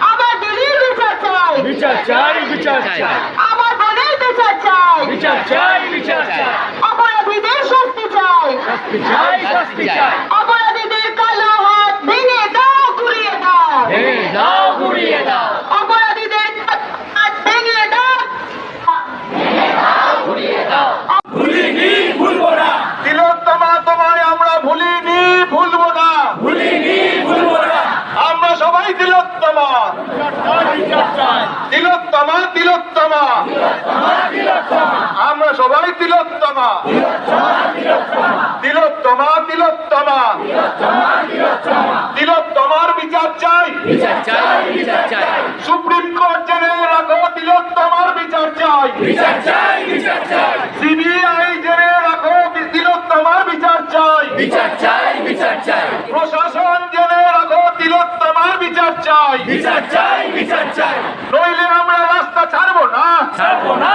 আমার দিদির বিচার চাই, বিচার চাই, বিচার চাই, আমার বোনের বিচার চাই, বিচার চাই, বিচার চাই, অপরাধীদের শাস্তি চাই, শাস্তি চাই, শাস্তি চাই, অপরাধীদের কালো হাত ভেঙে দাও, ঘুরিয়ে দাও, ভেঙে দাও, গুড়িয়ে দাও, অপরাধীদের হাত ভেঙে দাও, গুড়িয়ে দাও। ভুলিনি, ভুলবো না, তিলোত্তমা তোমায় আমরা ভুলিনি, ভুলবো না, ভুলিনি, ভুলবো না। আমরা সবাই তিলোত্তমা, বিচার চাই, তিলোত্তমা, তিলোত্তমা, আমরা সবাই তিলোত্তমা, তিলোত্তমা, তিলোত্তমা, তিলোত্তমার বিচার চাই, বিচার চাই, বিচার চাই, সুপ্রিম কোর্ট জেনে রাখো তিলোত্তমার বিচার চাই, বিচার চাই, বিচার চাই, সিবিআই জেনে রাখো তিলোত্তমার বিচার চাই, বিচার চাই, বিচার চাই, প্রশাসন জেনে রাখো তিলোত্তমার বিচার চাই, বিচার চাই, বিচার চাই, নইলে আমরা রাস্তা ছাড়বো না, ছাড়বো না,